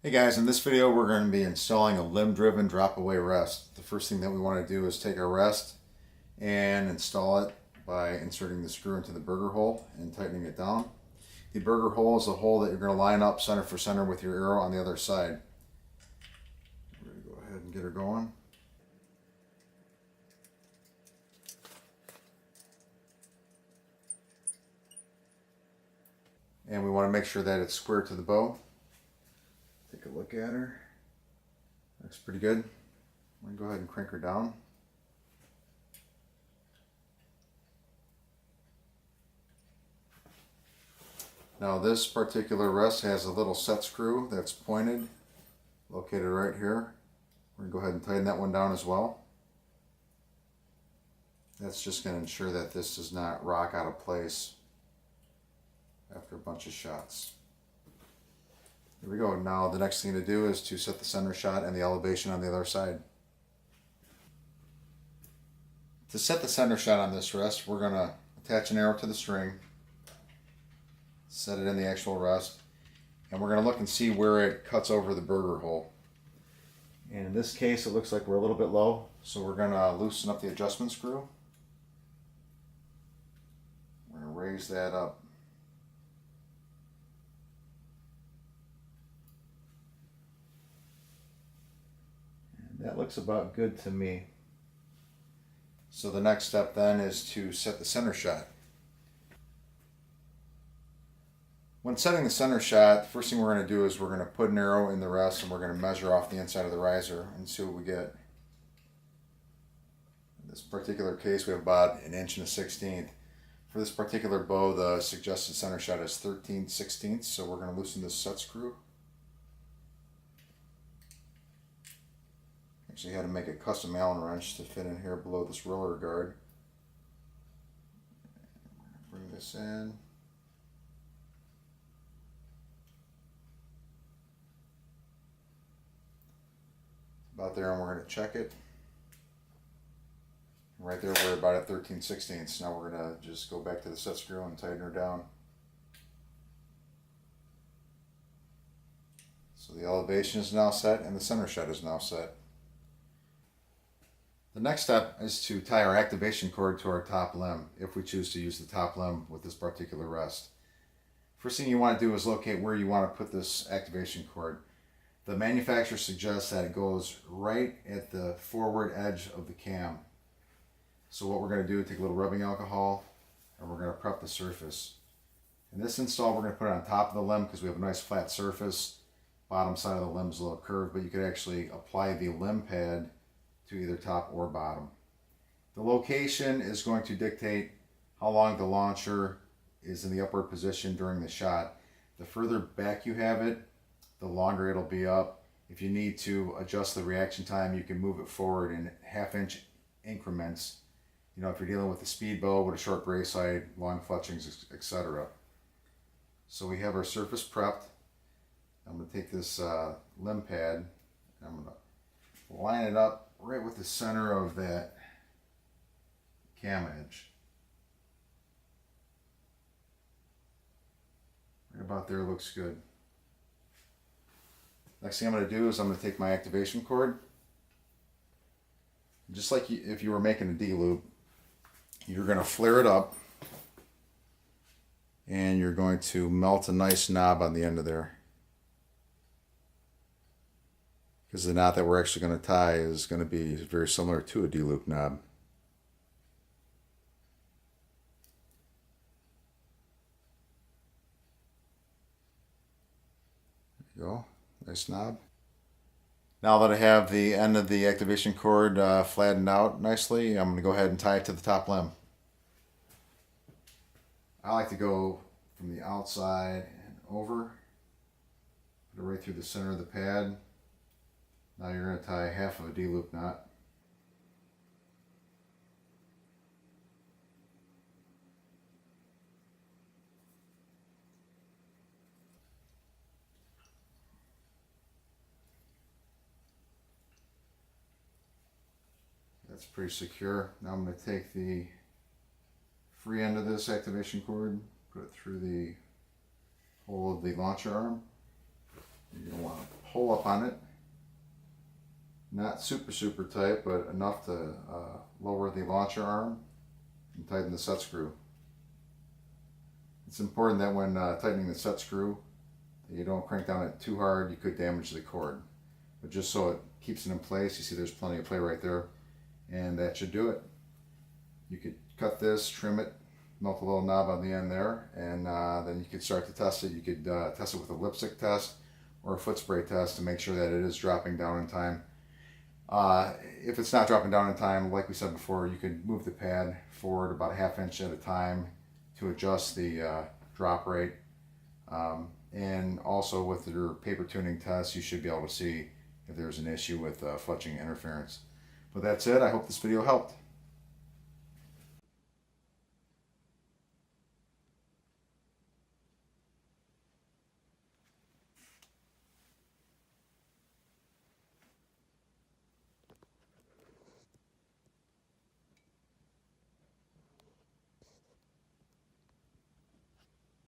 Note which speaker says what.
Speaker 1: Hey guys, in this video we're going to be installing a limb-driven drop-away rest. The first thing that we want to do is take our rest and install it by inserting the screw into the burger hole and tightening it down. The burger hole is the hole that you're going to line up center for center with your arrow on the other side. We're going to go ahead and get her going. And we want to make sure that it's square to the bow. Take a look at her. Looks pretty good. I'm going to go ahead and crank her down. Now this particular rest has a little set screw that's pointed, located right here. We're going to go ahead and tighten that one down as well. That's just going to ensure that this does not rock out of place after a bunch of shots. Here we go. Now the next thing to do is to set the center shot and the elevation on the other side. To set the center shot on this rest, we're going to attach an arrow to the string, set it in the actual rest, and we're going to look and see where it cuts over the burger hole. And in this case it looks like we're a little bit low, so we're going to loosen up the adjustment screw. We're going to raise that up. That looks about good to me. So the next step then is to set the center shot. When setting the center shot, the first thing we're going to do is we're going to put an arrow in the rest and we're going to measure off the inside of the riser and see what we get. In this particular case we have about 1 1/16". For this particular bow the suggested center shot is 13/16, so we're going to loosen this set screw. Actually had to make a custom Allen wrench to fit in here below this roller guard. Bring this in. About there, and we're going to check it. Right there we're about at 13/16. Now we're going to just go back to the set screw and tighten her down. So the elevation is now set and the center shot is now set. The next step is to tie our activation cord to our top limb, if we choose to use the top limb with this particular rest. First thing you want to do is locate where you want to put this activation cord. The manufacturer suggests that it goes right at the forward edge of the cam. So what we're going to do is take a little rubbing alcohol and we're going to prep the surface. In this install we're going to put it on top of the limb because we have a nice flat surface. Bottom side of the limb is a little curved, but you could actually apply the limb pad to either top or bottom. The location is going to dictate how long the launcher is in the upward position during the shot. The further back you have it, the longer it'll be up. If you need to adjust the reaction time, you can move it forward in 1/2 inch increments. You know, if you're dealing with a speed bow with a short brace sight, long fletchings, etc. So we have our surface prepped. I'm going to take this limb pad and I'm going to line it up right with the center of that cam edge. Right about there looks good. Next thing I'm going to do is I'm going to take my activation cord. Just like if you were making a D-loop, you're going to flare it up and you're going to melt a nice knob on the end of there. Because the knot that we're actually going to tie is going to be very similar to a D-loop knob. There you go, nice knob. Now that I have the end of the activation cord flattened out nicely, I'm going to go ahead and tie it to the top limb. I like to go from the outside and over, put it right through the center of the pad. Now you're going to tie 1/2 of a D-loop knot. That's pretty secure. Now I'm going to take the free end of this activation cord, put it through the hole of the launcher arm. You're going to want to pull up on it. Not super tight, but enough to lower the launcher arm and tighten the set screw. It's important that when tightening the set screw, that you don't crank down it too hard. You could damage the cord. But just so it keeps it in place, you see there's plenty of play right there, and that should do it. You could cut this, trim it, melt a little knob on the end there, and then you could start to test it. You could test it with a lipstick test or a foot spray test to make sure that it is dropping down in time. If it's not dropping down in time, like we said before, you could move the pad forward about a ½ inch at a time to adjust the drop rate. And also with your paper tuning test, you should be able to see if there's an issue with fletching interference. But that's it. I hope this video helped.